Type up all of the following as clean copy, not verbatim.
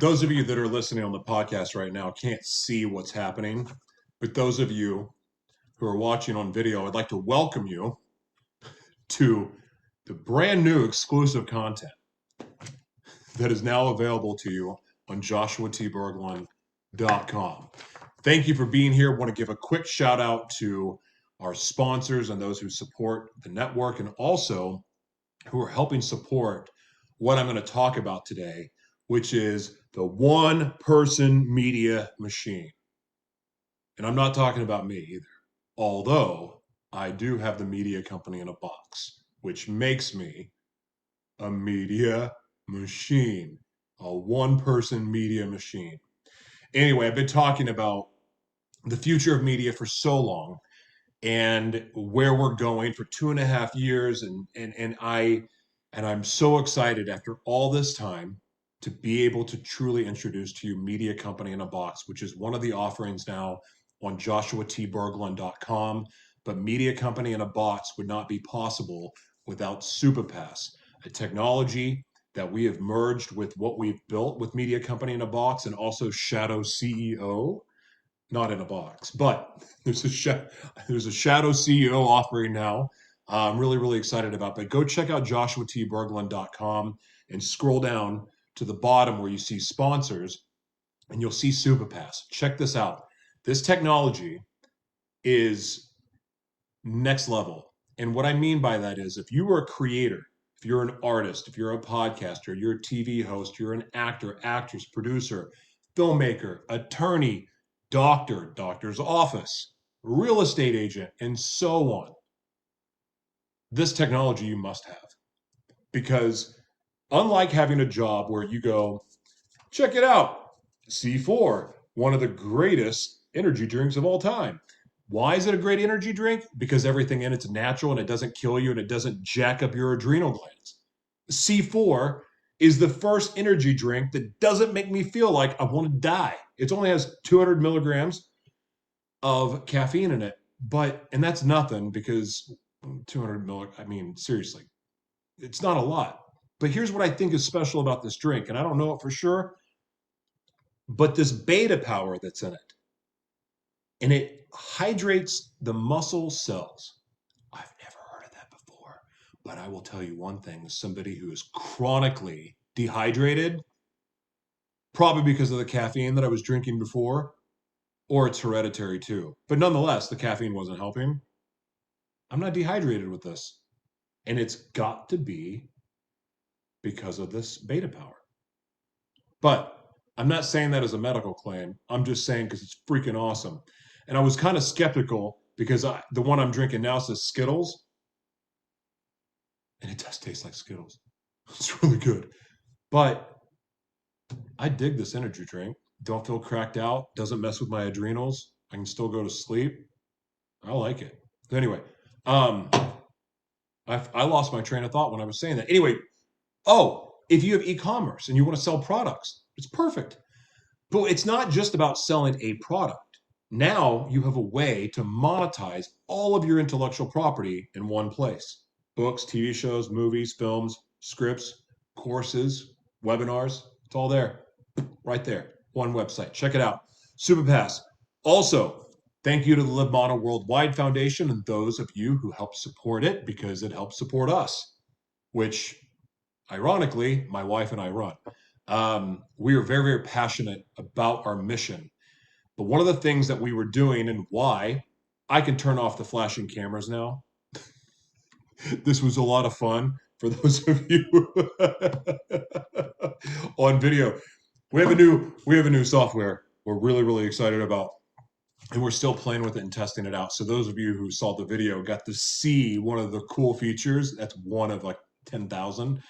those of you that are listening on the podcast right now can't see what's happening, but those of you who are watching on video, I'd like to welcome you to the brand new exclusive content that is now available to you on joshuatberglan.com. Thank you for being here. I want to give a quick shout out to our sponsors and those who support the network and also who are helping support what I'm going to talk about today, which is the one-person media machine. And I'm not talking about me either, although I do have the media company in a box, which makes me a media machine, a one-person media machine. Anyway, I've been talking about the future of media for so long and where we're going for 2.5 years, and I'm so excited after all this time to be able to truly introduce to you Media Company in a Box, which is one of the offerings now on joshuatberglan.com. But Media Company in a Box would not be possible without SuperPass, a technology that we have merged with what we've built with Media Company in a Box and also Shadow CEO. Not in a box, but there's a Shadow CEO offering now. I'm really excited about. But go check out joshuatberglan.com and scroll down to the bottom where you see sponsors, and you'll see SuperPass. Check this out. This technology is next level, and what I mean by that is, if you are a creator, if you're an artist, if you're a podcaster, you're a TV host, you're an actor, actress, producer, filmmaker, attorney, doctor, doctor's office, real estate agent, and so on. This technology you must have. Because unlike having a job where you go, check it out, C4, one of the greatest energy drinks of all time. Why is it a great energy drink? Because everything in it's natural and it doesn't kill you and it doesn't jack up your adrenal glands. C4 is the first energy drink that doesn't make me feel like I want to die. It only has 200 milligrams of caffeine in it, and that's nothing because 200 milligrams, I mean, seriously, it's not a lot. But here's what I think is special about this drink, and I don't know it for sure, but this beta power that's in it, and it hydrates the muscle cells. I've never heard of that before, but I will tell you one thing, as somebody who is chronically dehydrated, probably because of the caffeine that I was drinking before, or it's hereditary too. But nonetheless, the caffeine wasn't helping. I'm not dehydrated with this. And it's got to be because of this beta power. But I'm not saying that as a medical claim. I'm just saying because it's freaking awesome. And I was kind of skeptical because the one I'm drinking now says Skittles. And it does taste like Skittles. It's really good. But I dig this energy drink. Don't feel cracked out. Doesn't mess with my adrenals. I can still go to sleep. I like it. Anyway, I lost my train of thought when I was saying that. Anyway, if you have e-commerce and you want to sell products, it's perfect. But it's not just about selling a product. Now you have a way to monetize all of your intellectual property in one place. Books, TV shows, movies, films, scripts, courses, webinars. It's all there, right there. One website. Check it out. SuperPass. Also, thank you to the Live Model Worldwide Foundation and those of you who help support it because it helps support us, which ironically, my wife and I run. We are very passionate about our mission. But one of the things that we were doing and why I can turn off the flashing cameras now. This was a lot of fun for those of you on video. We have a new software we're really excited about, and we're still playing with it and testing it out. So those of you who saw the video got to see one of the cool features. That's one of like 10,000.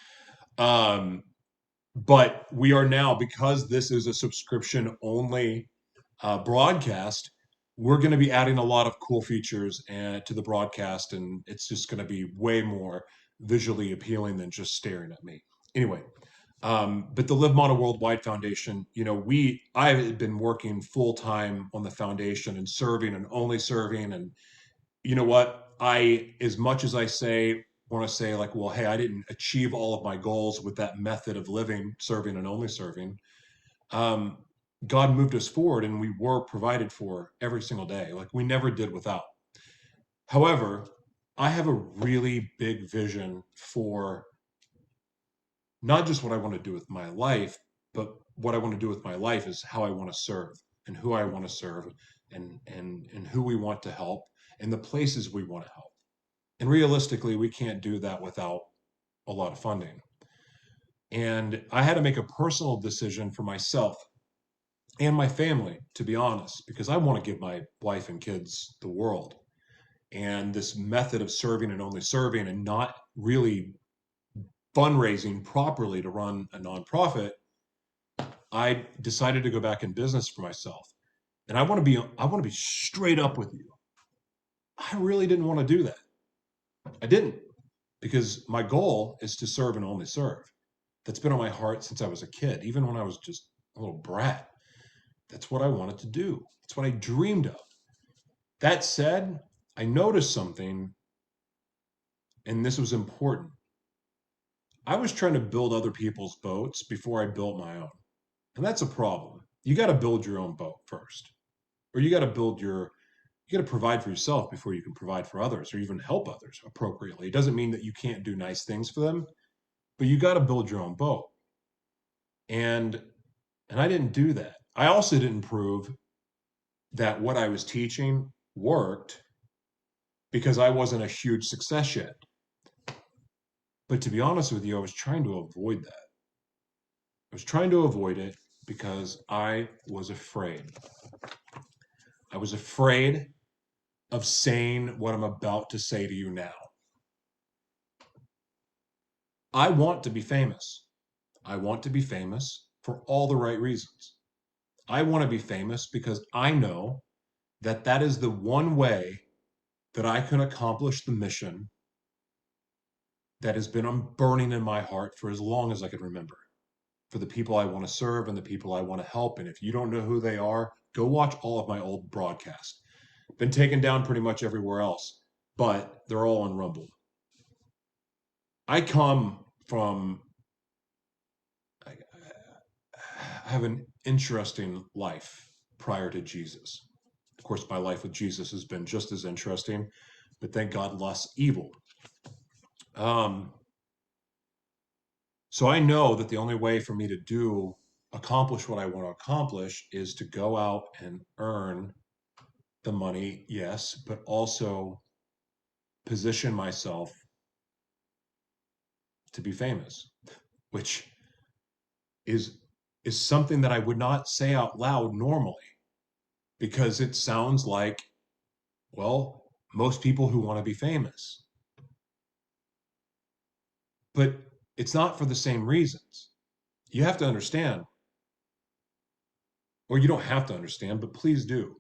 But we are now, because this is a subscription only broadcast, we're going to be adding a lot of cool features to the broadcast, and it's just going to be way more visually appealing than just staring at me. Anyway, but the Live Model Worldwide Foundation, I've been working full time on the foundation and serving and only serving. And you know what? As much as I want to say like, well, hey, I didn't achieve all of my goals with that method of living, serving and only serving. um, God moved us forward and we were provided for every single day. Like we never did without. However, I have a really big vision for not just what I want to do with my life, but what I want to do with my life is how I want to serve and who I want to serve and who we want to help and the places we want to help. And realistically, we can't do that without a lot of funding. And I had to make a personal decision for myself and my family, to be honest, because I want to give my wife and kids the world. And this method of serving and only serving and not really fundraising properly to run a nonprofit, I decided to go back in business for myself. And I want to be straight up with you. I really didn't want to do that. I didn't, because my goal is to serve and only serve. That's been on my heart since I was a kid, even when I was just a little brat. That's what I wanted to do. That's what I dreamed of. That said, I noticed something, and this was important. I was trying to build other people's boats before I built my own. And that's a problem. You got to build your own boat first, or you got to provide for yourself before you can provide for others or even help others appropriately. It doesn't mean that you can't do nice things for them, but you got to build your own boat. And I didn't do that. I also didn't prove that what I was teaching worked because I wasn't a huge success yet. But to be honest with you, I was trying to avoid that. I was trying to avoid it because I was afraid. I was afraid of saying what I'm about to say to you now. I want to be famous. I want to be famous for all the right reasons. I want to be famous because I know that that is the one way that I can accomplish the mission that has been burning in my heart for as long as I can remember, for the people I want to serve and the people I want to help. And if you don't know who they are, go watch all of my old broadcasts. Been taken down pretty much everywhere else, but they're all on Rumble. I come from, I have an interesting life prior to Jesus. Of course, my life with Jesus has been just as interesting, but thank God less evil. Um, so I know that the only way for me to accomplish what I want to accomplish is to go out and earn the money, yes, but also position myself to be famous, which is is something that I would not say out loud normally because it sounds like, well, most people who want to be famous. But it's not for the same reasons. You have to understand, or you don't have to understand, but please do.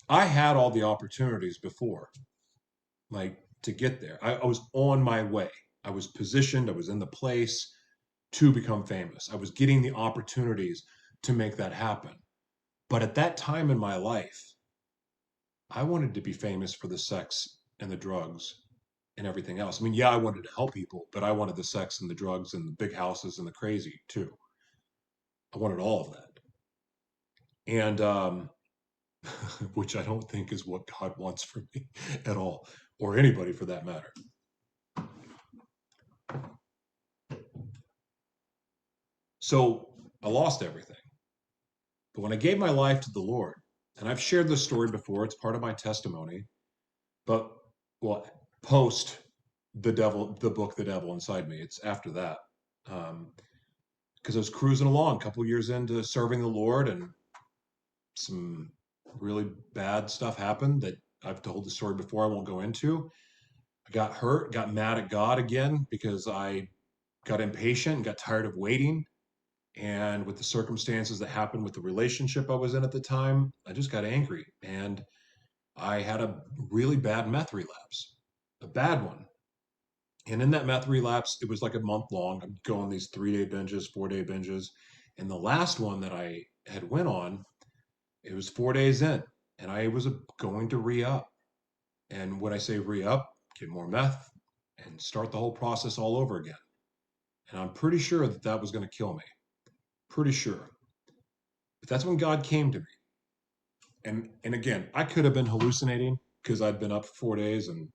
I had all the opportunities before, like to get there. I was on my way. I was positioned, I was in the place to become famous. I was getting the opportunities to make that happen. But at that time in my life, I wanted to be famous for the sex and the drugs and everything else. I mean, yeah, I wanted to help people, but I wanted the sex and the drugs and the big houses and the crazy too. I wanted all of that. And which I don't think is what God wants for me at all, or anybody for that matter. So I lost everything. But when I gave my life to the Lord, and I've shared this story before, it's part of my testimony, but well, post the book, The Devil Inside Me, it's after that. Because I was cruising along a couple years into serving the Lord, and some really bad stuff happened that I've told the story before, I won't go into. I got hurt, got mad at God again because I got impatient and got tired of waiting. And with the circumstances that happened with the relationship I was in at the time, I just got angry and I had a really bad meth relapse, a bad one. And in that meth relapse, it was like a month long. I'm going these 3-day binges, 4-day binges. And the last one that I had went on, it was 4 days in, and I was going to re-up. And when I say re-up, get more meth and start the whole process all over again. And I'm pretty sure that that was going to kill me. Pretty sure. But that's when God came to me. And again, I could have been hallucinating because I'd been up for 4 days, and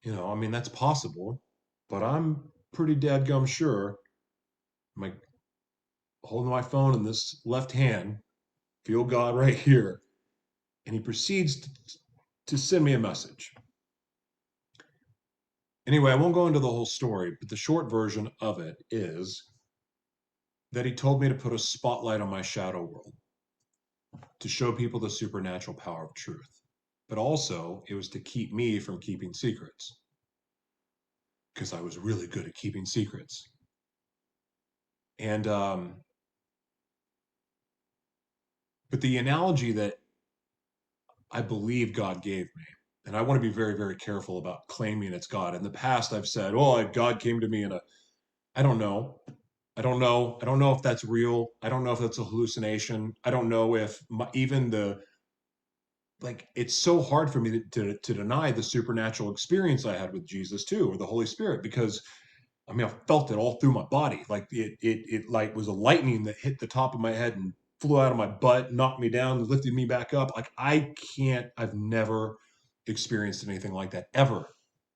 I mean that's possible. But I'm pretty dadgum sure. I'm like holding my phone in this left hand, feel God right here, and He proceeds to send me a message. Anyway, I won't go into the whole story, but the short version of it is that He told me to put a spotlight on my shadow world to show people the supernatural power of truth. But also, it was to keep me from keeping secrets because I was really good at keeping secrets. And, but the analogy that I believe God gave me, and I want to be very, very careful about claiming it's God. In the past, I've said, "Oh, God came to me in a," I don't know. I don't know. I don't know if that's real. I don't know if that's a hallucination. I don't know if even the like it's so hard for me to deny the supernatural experience I had with Jesus too, or the Holy Spirit, because I mean I felt it all through my body. Like it like was a lightning that hit the top of my head and flew out of my butt, knocked me down, lifted me back up. Like I've never experienced anything like that ever.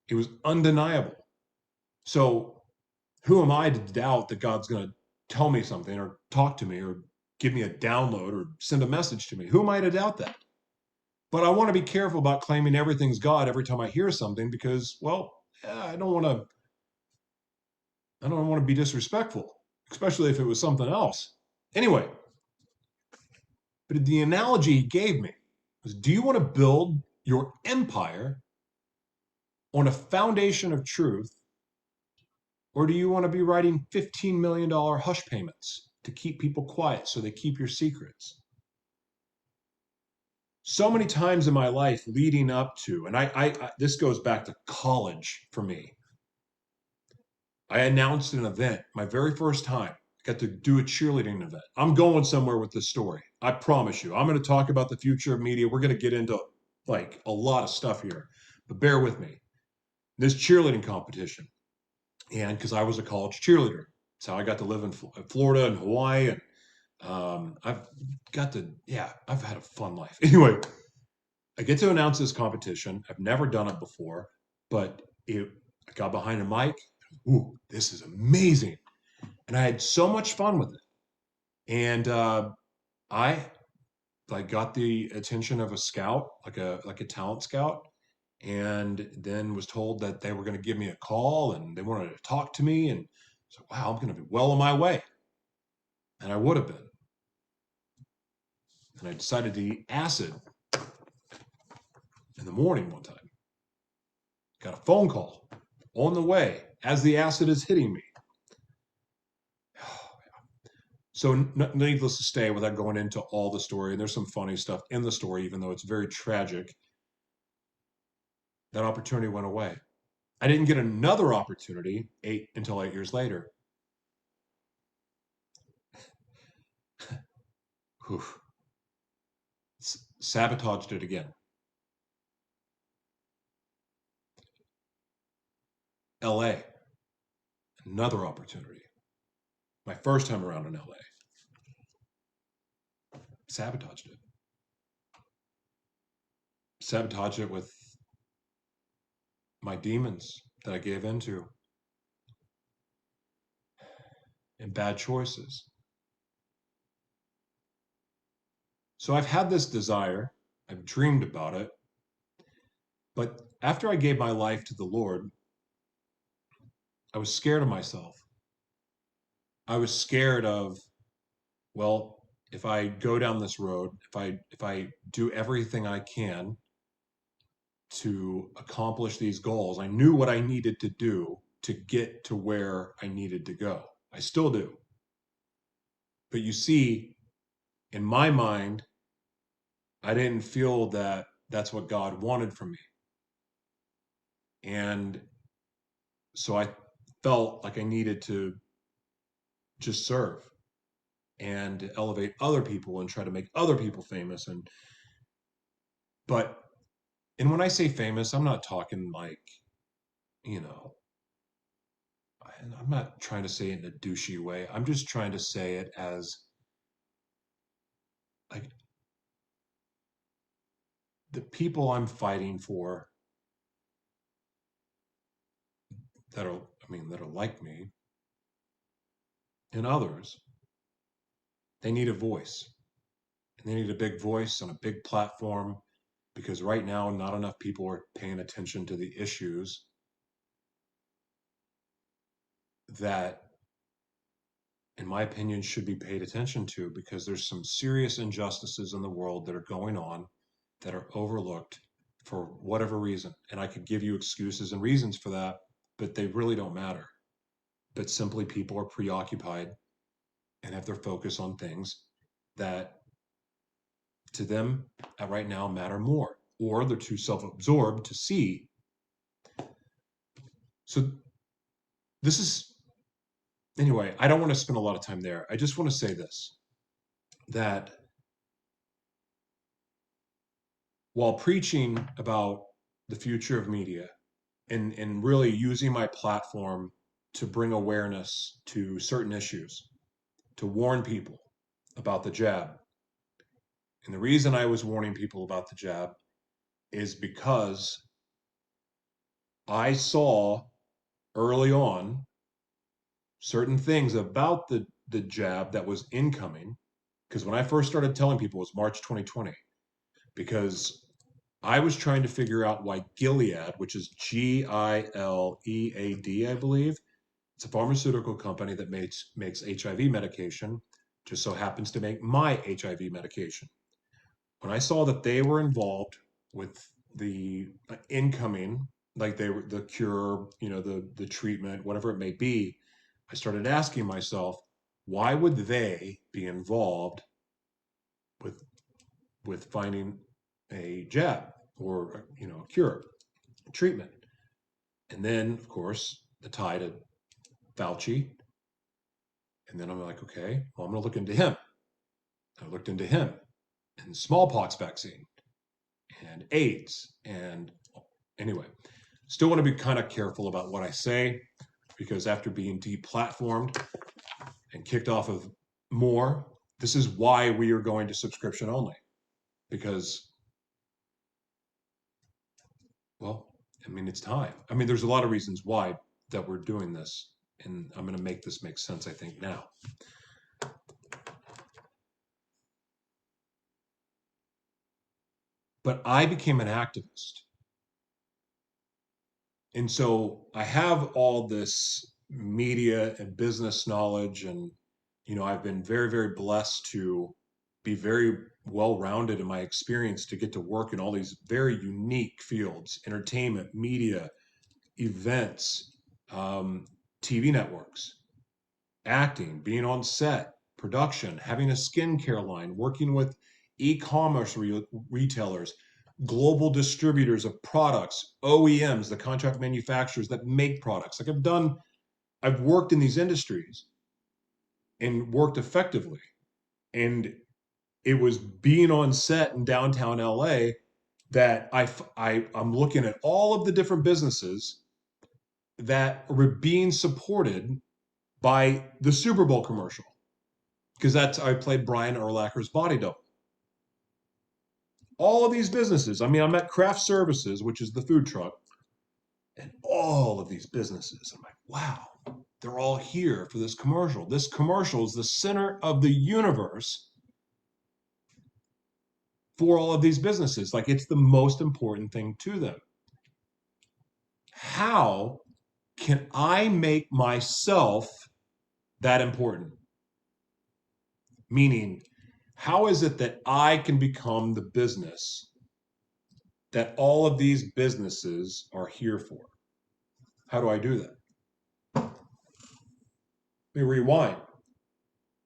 It was undeniable. So who am I to doubt that God's going to tell me something or talk to me or give me a download or send a message to me? Who am I to doubt that? But I want to be careful about claiming everything's God every time I hear something because, well, I don't want to be disrespectful, especially if it was something else. Anyway, but the analogy he gave me was, do you want to build your empire on a foundation of truth, or do you want to be writing $15 million hush payments to keep people quiet so they keep your secrets? So many times in my life leading up to, and I this goes back to college for me. I announced an event, my very first time. Got to do a cheerleading event. I'm going somewhere with this story. I promise you. I'm going to talk about the future of media. We're going to get into like a lot of stuff here, but bear with me. This cheerleading competition, and because I was a college cheerleader, that's how I got to live in Florida and Hawaii, and I've had a fun life. Anyway, I get to announce this competition. I've never done it before, but I got behind a mic. Ooh, this is amazing. And I had so much fun with it. And I like got the attention of a scout, like a talent scout, and then was told that they were going to give me a call and they wanted to talk to me. And so, wow, I'm going to be well on my way. And I would have been. And I decided to eat acid in the morning one time. Got a phone call on the way as the acid is hitting me. So, needless to say, without going into all the story, and there's some funny stuff in the story, even though it's very tragic, that opportunity went away. I didn't get another opportunity until 8 years later. Whew. Sabotaged it again. LA, another opportunity. My first time around in LA. Sabotaged it. Sabotaged it with my demons that I gave into and bad choices. So I've had this desire, I've dreamed about it, but after I gave my life to the Lord, I was scared of myself. I was scared of, well, if I go down this road, if I do everything I can to accomplish these goals, I knew what I needed to do to get to where I needed to go. I still do. But you see, in my mind, I didn't feel that that's what God wanted from me. And so I felt like I needed to just serve and elevate other people and try to make other people famous. But and when I say famous, I'm not talking like, you know, and I'm not trying to say it in a douchey way. I'm just trying to say it as like the people I'm fighting for that are like me and others, they need a voice. And they need a big voice on a big platform because right now not enough people are paying attention to the issues that in my opinion should be paid attention to, because there's some serious injustices in the world that are going on that are overlooked for whatever reason. And I could give you excuses and reasons for that, but they really don't matter. But simply people are preoccupied and have their focus on things that to them right now matter more, or they're too self-absorbed to see. So this is, anyway, I don't want to spend a lot of time there. I just want to say this, that while preaching about the future of media and really using my platform to bring awareness to certain issues, to warn people about the jab. And the reason I was warning people about the jab is because I saw early on certain things about the jab that was incoming. Because when I first started telling people, it was March 2020, because I was trying to figure out why Gilead, which is Gilead, I believe, it's a pharmaceutical company that makes HIV medication, just so happens to make my HIV medication. When I saw that they were involved with the incoming, like they were the cure, the treatment, whatever it may be, I started asking myself, why would they be involved with finding a jab or a cure, a treatment? And then, of course, the tie to Fauci. And then I'm like, okay, well, I'm going to look into him. I looked into him and smallpox vaccine and AIDS. And anyway, still want to be kind of careful about what I say, because after being deplatformed and kicked off of more, this is why we are going to subscription only. Because, well, it's time. There's a lot of reasons why that we're doing this. And I'm going to make this make sense, I think, now. But I became an activist. And so I have all this media and business knowledge, and I've been very, very blessed to be very well rounded in my experience to get to work in all these very unique fields: entertainment, media, events, TV networks, acting, being on set, production, having a skincare line, working with e-commerce retailers, global distributors of products, OEMs, the contract manufacturers that make products. Like I've worked in these industries and worked effectively. And it was being on set in downtown LA that I'm looking at all of the different businesses that were being supported by the Super Bowl commercial, because I played Brian Urlacher's body double. All of these businesses. I'm at Craft Services, which is the food truck, and all of these businesses. I'm like, wow, they're all here for this commercial. This commercial is the center of the universe for all of these businesses. Like, it's the most important thing to them. How can I make myself that important? Meaning, how is it that I can become the business that all of these businesses are here for? How do I do that? Let me rewind.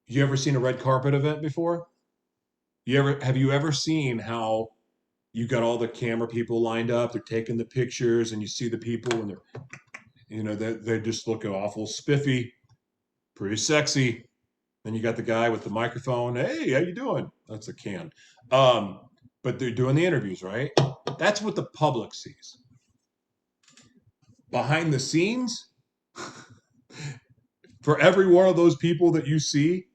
You ever seen a red carpet event before? Have you ever seen how you got all the camera people lined up, they're taking the pictures, and you see the people and they're just looking awful spiffy, pretty sexy. Then you got the guy with the microphone. Hey, how you doing? That's a can. But they're doing the interviews, right? That's what the public sees. Behind the scenes, For every one of those people that you see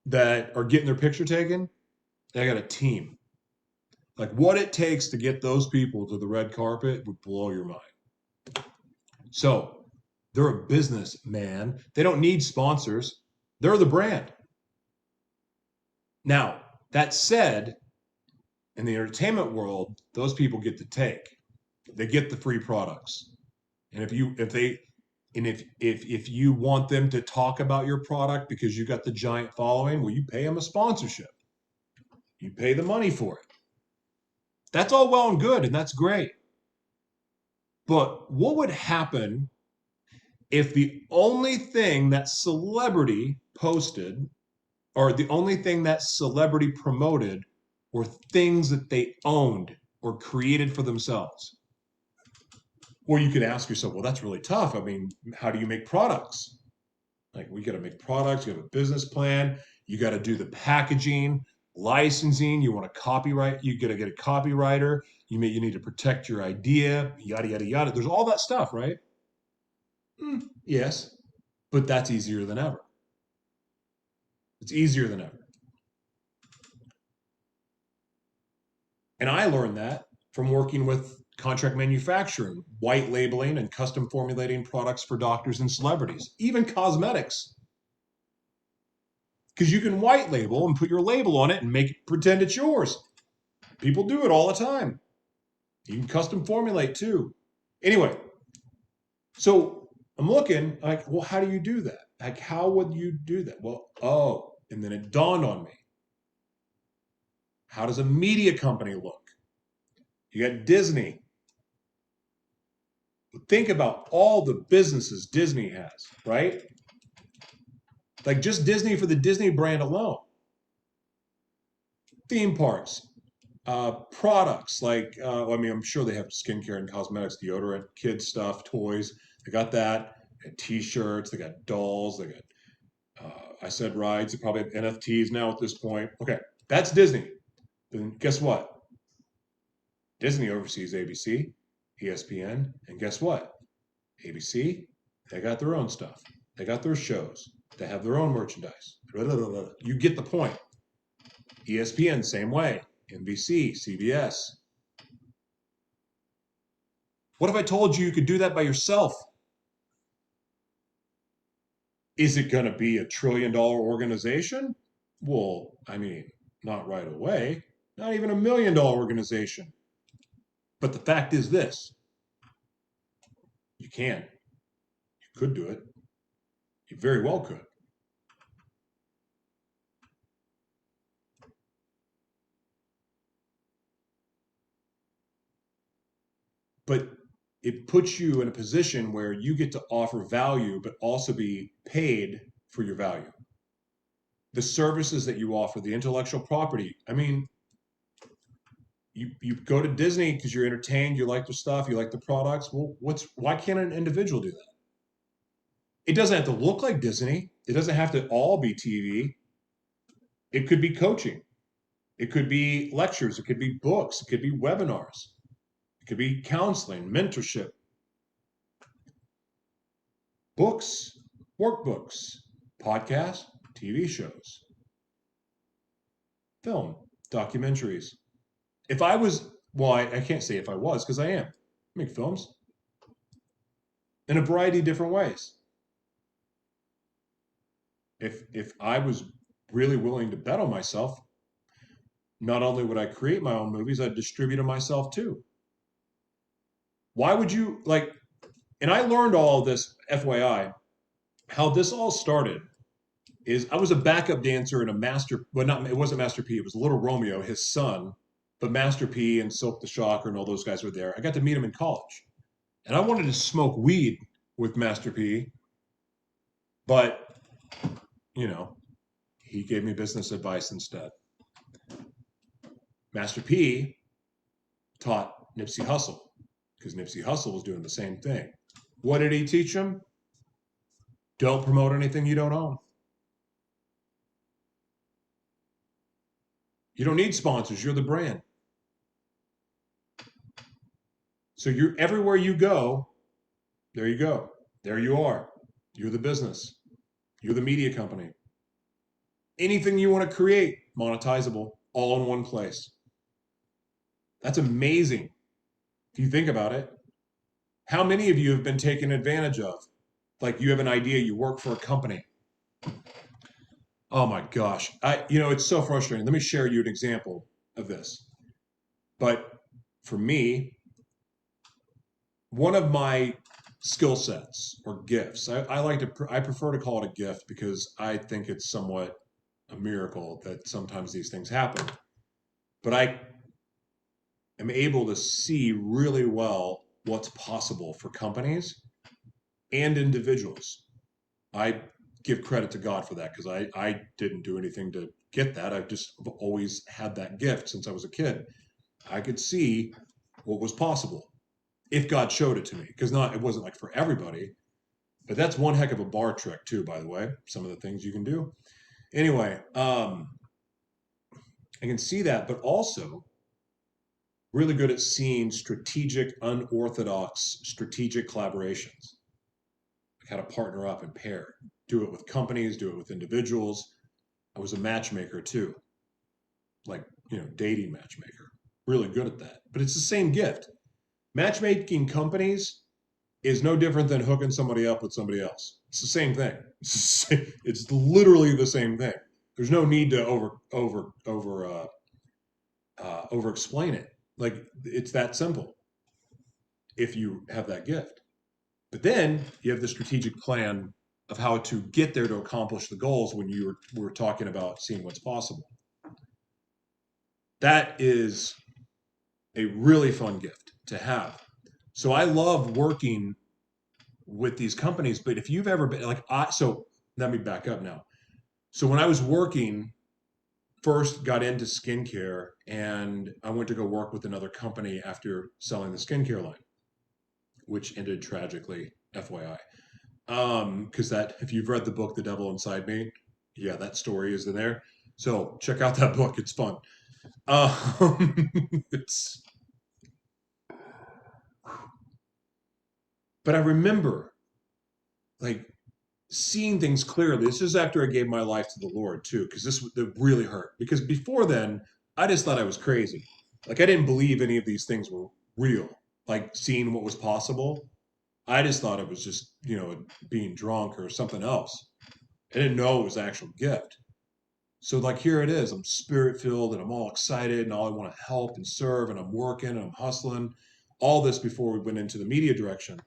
that are getting their picture taken, they got a team. Like what it takes to get those people to the red carpet would blow your mind. So they're a business, man. They don't need sponsors. They're the brand. Now, that said, in the entertainment world, those people get to take. They get the free products. And if you want them to talk about your product because you got the giant following, well, you pay them a sponsorship. You pay the money for it. That's all well and good, and that's great. But what would happen if the only thing that celebrity posted or the only thing that celebrity promoted were things that they owned or created for themselves? Or you could ask yourself, well, that's really tough. I mean, how do you make products? Like, we got to make products, you have a business plan, you got to do the packaging, licensing, you want a copyright, you got to get a copywriter, you need to protect your idea, yada, yada, yada. There's all that stuff, right? Yes, but that's easier than ever. It's easier than ever. And I learned that from working with contract manufacturing, white labeling, and custom formulating products for doctors and celebrities, even cosmetics. Because you can white label and put your label on it and make it pretend it's yours. People do it all the time. You can custom formulate too. Anyway, so I'm looking like, well, how do you do that? Like, how would you do that? Well, and then it dawned on me. How does a media company look? You got Disney. Think about all the businesses Disney has, right? Like just Disney for the Disney brand alone. Theme parks, products like, I'm sure they have skincare and cosmetics, deodorant, kids stuff, toys. They got that. They got T-shirts. They got dolls. They got, I said rides. They probably have NFTs now at this point. Okay, that's Disney. Then guess what? Disney oversees ABC, ESPN, and guess what? ABC, they got their own stuff. They got their shows. They have their own merchandise. You get the point. ESPN, same way. NBC, CBS. What if I told you you could do that by yourself? Is it going to be $1 trillion organization? Well, I mean, not right away. Not even $1 million organization. But the fact is this. You can. You could do it. You very well could. But it puts you in a position where you get to offer value, but also be paid for your value. The services that you offer, the intellectual property. I mean, you go to Disney because you're entertained, you like the stuff, you like the products. Well, why can't an individual do that? It doesn't have to look like Disney. It doesn't have to all be TV. It could be coaching. It could be lectures. It could be books. It could be webinars. It could be counseling, mentorship, books, workbooks, podcasts, TV shows, film, documentaries. If I was, well, I can't say if I was because I am. I make films in a variety of different ways. If I was really willing to bet on myself, not only would I create my own movies, I'd distribute them myself too. Why would you like? And I learned all of this, FYI, how this all started is I was a backup dancer in a it wasn't Master P, it was Little Romeo, his son, but Master P and Silk the Shocker and all those guys were there. I got to meet him in college. And I wanted to smoke weed with Master P, but, he gave me business advice instead. Master P taught Nipsey Hussle because Nipsey Hussle was doing the same thing. What did he teach him? Don't promote anything you don't own. You don't need sponsors. You're the brand. So you're everywhere you go. There you go. There you are. You're the business. You're the media company. Anything you want to create, monetizable, all in one place. That's amazing if you think about it. How many of you have been taken advantage of? Like you have an idea, you work for a company. Oh my gosh. It's so frustrating. Let me share you an example of this. But for me, one of my skill sets or gifts, I prefer to call it a gift because I think it's somewhat a miracle that sometimes these things happen. But I am able to see really well what's possible for companies and individuals. I give credit to God for that because I didn't do anything to get that. I've just always had that gift since I was a kid. I could see what was possible if God showed it to me because it wasn't like for everybody. But that's one heck of a bar trick too, by the way. Some of the things you can do. Anyway, I can see that, but also really good at seeing strategic, unorthodox, strategic collaborations. Like how to partner up and pair. Do it with companies, do it with individuals. I was a matchmaker too, like, dating matchmaker. Really good at that. But it's the same gift. Matchmaking companies is no different than hooking somebody up with somebody else. It's the same thing. It's literally the same thing. There's no need to over explain it. Like it's that simple if you have that gift. But then you have the strategic plan of how to get there to accomplish the goals when you were talking about seeing what's possible. That is a really fun gift to have. So I love working with these companies, but if you've ever been so let me back up now. So when I was working, first got into skincare and I went to go work with another company after selling the skincare line, which ended tragically, FYI. Because if you've read the book, The Devil Inside Me, yeah, that story is in there. So check out that book. It's fun. It's, but I remember like seeing things clearly. This is after I gave my life to the Lord too, because it really hurt. Because before then, I just thought I was crazy. Like I didn't believe any of these things were real. Like seeing what was possible, I just thought it was just being drunk or something else. I didn't know it was an actual gift. So like here it is. I'm spirit filled and I'm all excited and all I want to help and serve and I'm working and I'm hustling. All this before we went into the media direction.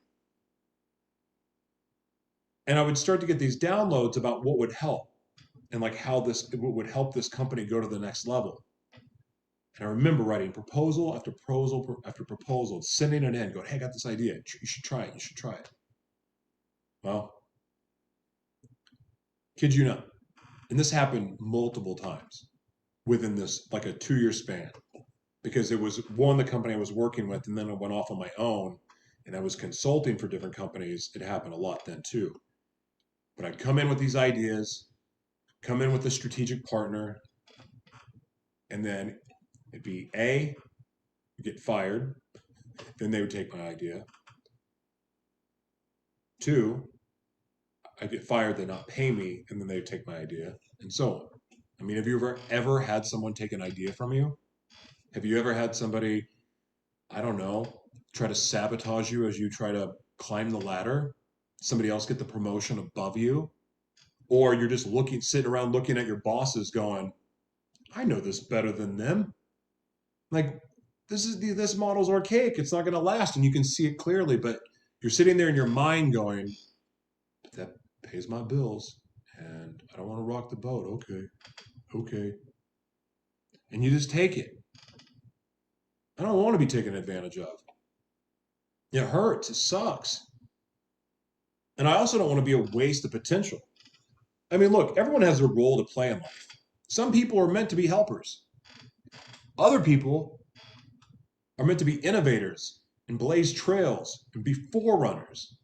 And I would start to get these downloads about what would help and like how this would help this company go to the next level. And I remember writing proposal after proposal after proposal, sending it in, going, "Hey, I got this idea. You should try it. You should try it." Well, kid you not. And this happened multiple times within this like a 2-year span because it was the company I was working with, and then I went off on my own and I was consulting for different companies. It happened a lot then too. But I'd come in with these ideas, come in with a strategic partner, and then it'd be get fired, then they would take my idea. 2, I'd get fired, they not pay me, and then they would take my idea, and so on. I mean, have you ever had someone take an idea from you? Have you ever had somebody, I don't know, try to sabotage you as you try to climb the ladder? Somebody else get the promotion above you? Or you're just sitting around looking at your bosses going, I know this better than them. Like, this model's archaic. It's not going to last. And you can see it clearly, but you're sitting there in your mind going, that pays my bills and I don't want to rock the boat. Okay. And you just take it. I don't want to be taken advantage of. It hurts. It sucks. And I also don't want to be a waste of potential. I mean, look, everyone has a role to play in life. Some people are meant to be helpers. Other people are meant to be innovators and blaze trails and be forerunners.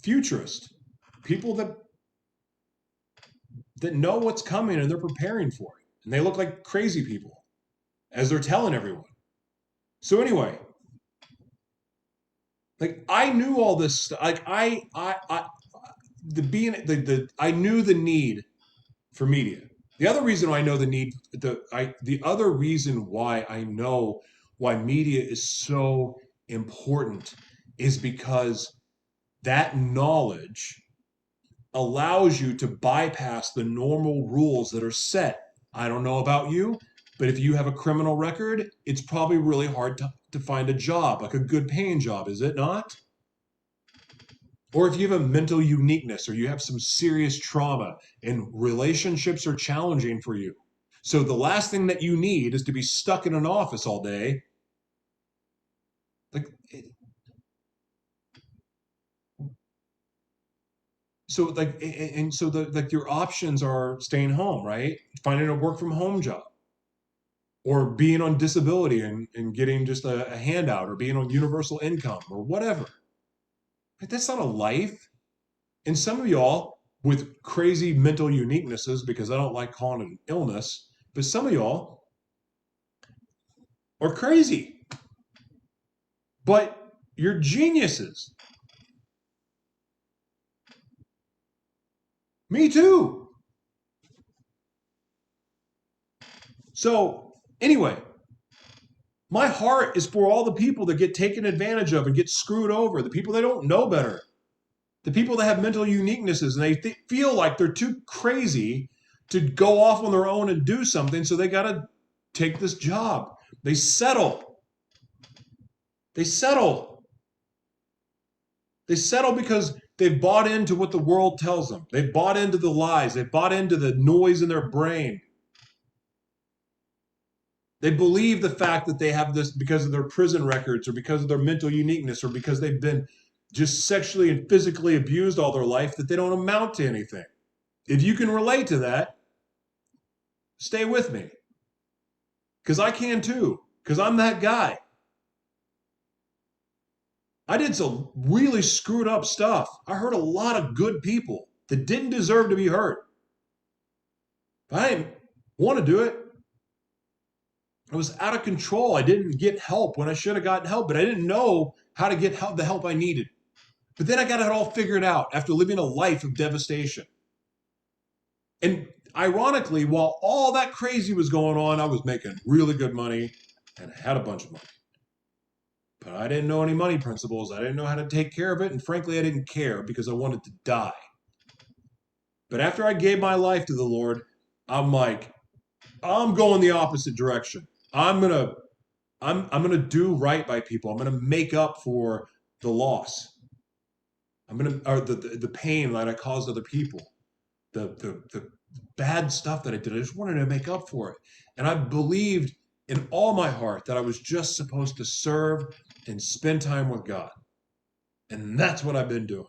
Futurists, people that know what's coming and they're preparing for it. And they look like crazy people as they're telling everyone. So anyway, Like I knew all this stuff. Like I knew the need for media. The other reason why I know the other reason why I know why media is so important is because that knowledge allows you to bypass the normal rules that are set. I don't know about you, but if you have a criminal record, it's probably really hard to find a job, like a good paying job, is it not? Or if you have a mental uniqueness or you have some serious trauma and relationships are challenging for you. So the last thing that you need is to be stuck in an office all day. Like so like and so the like your options are staying home, right? Finding a work from home job or being on disability and getting just a handout or being on universal income or whatever. Like, that's not a life. And some of y'all with crazy mental uniquenesses, because I don't like calling it an illness, but some of y'all are crazy, but you're geniuses. Me too. So, anyway, my heart is for all the people that get taken advantage of and get screwed over, the people that don't know better, the people that have mental uniquenesses and they feel like they're too crazy to go off on their own and do something, so they got to take this job. They settle. They settle. They settle because they've bought into what the world tells them. They've bought into the lies. They've bought into the noise in their brain. They believe the fact that they have this because of their prison records or because of their mental uniqueness or because they've been just sexually and physically abused all their life, that they don't amount to anything. If you can relate to that, stay with me. Because I can too. Because I'm that guy. I did some really screwed up stuff. I hurt a lot of good people that didn't deserve to be hurt. But I didn't want to do it. I was out of control. I didn't get help when I should have gotten help, but I didn't know how to get the help I needed. But then I got it all figured out after living a life of devastation. And ironically, while all that crazy was going on, I was making really good money and had a bunch of money. But I didn't know any money principles. I didn't know how to take care of it. And frankly, I didn't care because I wanted to die. But after I gave my life to the Lord, I'm like, I'm going the opposite direction. I'm gonna do right by people. I'm gonna make up for the loss. Or the pain that I caused other people, the bad stuff that I did. I just wanted to make up for it. And I believed in all my heart that I was just supposed to serve and spend time with God. And that's what I've been doing.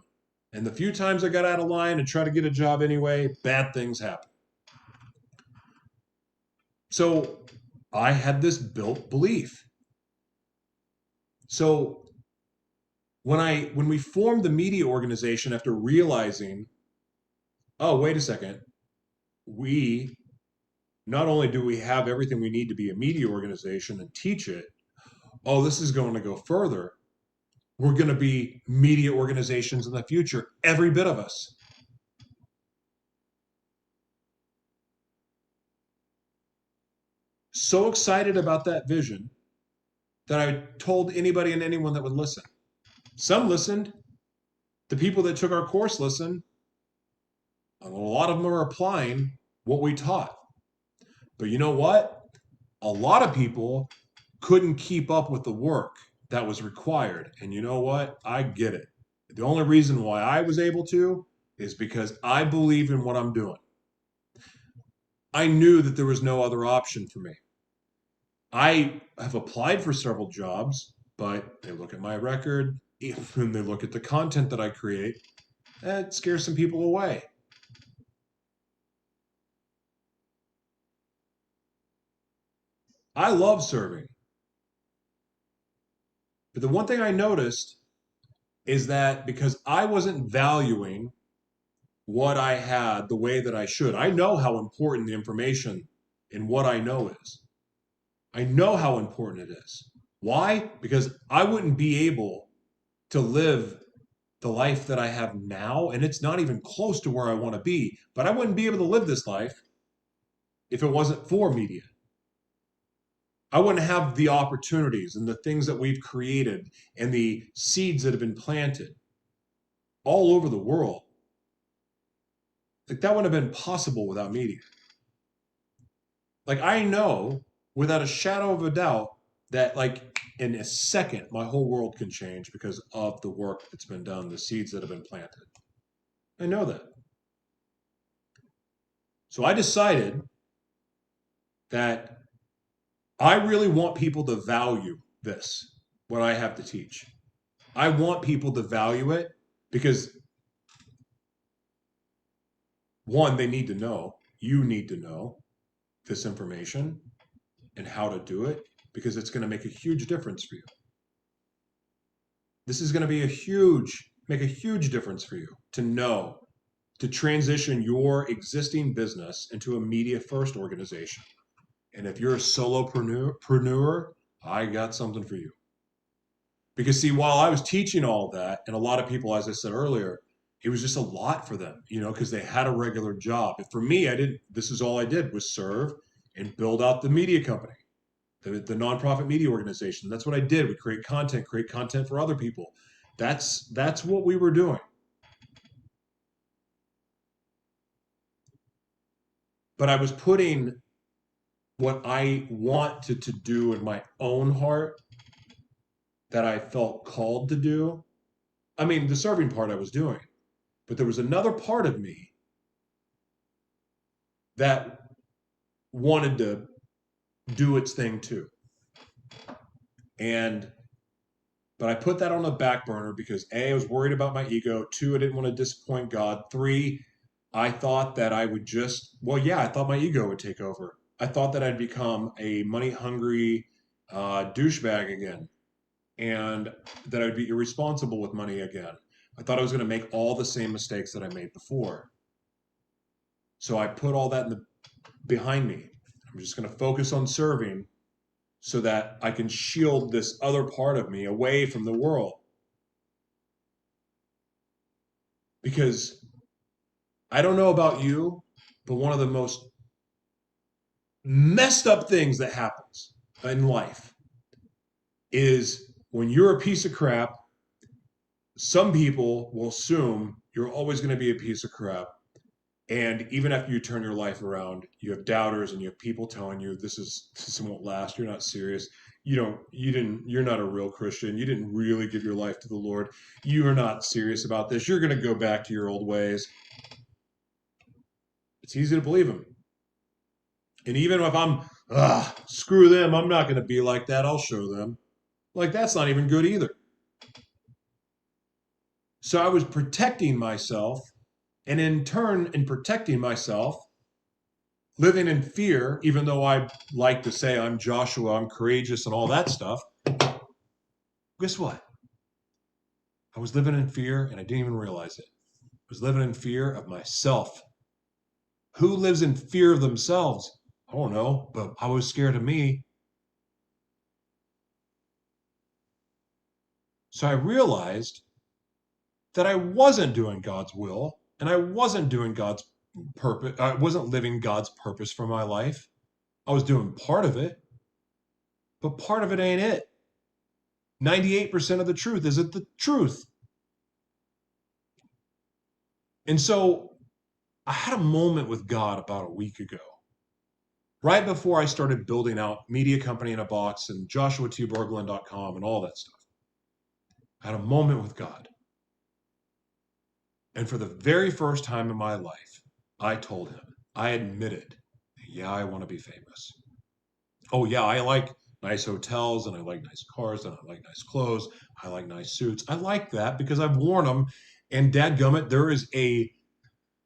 And the few times I got out of line and tried to get a job anyway, bad things happen. So I had this built belief. So when we formed the media organization after realizing, oh, wait a second, we not only do we have everything we need to be a media organization and teach it, oh, this is going to go further. We're going to be media organizations in the future, every bit of us. So excited about that vision that I told anybody and anyone that would listen. Some listened. The people that took our course listened. A lot of them are applying what we taught. But you know what? A lot of people couldn't keep up with the work that was required. And you know what? I get it. The only reason why I was able to is because I believe in what I'm doing. I knew that there was no other option for me. I have applied for several jobs, but they look at my record, and they look at the content that I create, it scares some people away. I love serving. But the one thing I noticed is that because I wasn't valuing what I had the way that I should, I know how important the information in what I know is. I know how important it is. Why? Because I wouldn't be able to live the life that I have now, and it's not even close to where I want to be, but I wouldn't be able to live this life if it wasn't for media. I wouldn't have the opportunities and the things that we've created and the seeds that have been planted all over the world. Like that wouldn't have been possible without media. Like I know without a shadow of a doubt that like in a second my whole world can change because of the work that's been done, the seeds that have been planted. I know that. So I decided that I really want people to value this, what I have to teach. I want people to value it because one, they need to know, you need to know this information and how to do it because it's going to make a huge difference for you. This is going to be make a huge difference for you to know, to transition your existing business into a media first organization. And if you're a solopreneur, I got something for you. Because see, while I was teaching all that, and a lot of people, as I said earlier, it was just a lot for them, because they had a regular job. And for me, this is all I did was serve and build out the media company, the nonprofit media organization. That's what I did. We create content for other people. That's what we were doing. But I was putting what I wanted to do in my own heart that I felt called to do. I mean, the serving part I was doing, but there was another part of me that wanted to do its thing too. But I put that on the back burner because A, I was worried about my ego. 2, I didn't want to disappoint God. 3, I thought that I would I thought my ego would take over. I thought that I'd become a money hungry douchebag again and that I'd be irresponsible with money again. I thought I was going to make all the same mistakes that I made before. So I put all that behind me. I'm just going to focus on serving so that I can shield this other part of me away from the world. Because I don't know about you, but one of the most messed up things that happens in life is when you're a piece of crap, some people will assume you're always going to be a piece of crap. And even after you turn your life around, you have doubters and you have people telling you this won't last. You're not serious. You're not a real Christian. You didn't really give your life to the Lord. You are not serious about this. You're going to go back to your old ways. It's easy to believe them. And even if I'm, screw them, I'm not going to be like that. I'll show them. Like, that's not even good either. So I was protecting myself. And in turn, in protecting myself, living in fear, even though I like to say I'm Joshua, I'm courageous and all that stuff, guess what? I was living in fear and I didn't even realize it. I was living in fear of myself. Who lives in fear of themselves? I don't know, but I was scared of me. So I realized that I wasn't doing God's will and I wasn't doing God's purpose. I wasn't living God's purpose for my life. I was doing part of it, but part of it ain't it. 98% of the truth isn't the truth. And so I had a moment with God about a week ago, right before I started building out Media Company in a Box and joshuatberglan.com and all that stuff. I had a moment with God. And for the very first time in my life, I told him, I admitted, yeah, I want to be famous. Oh, yeah, I like nice hotels and I like nice cars and I like nice clothes. I like nice suits. I like that because I've worn them. And dadgummit, there is a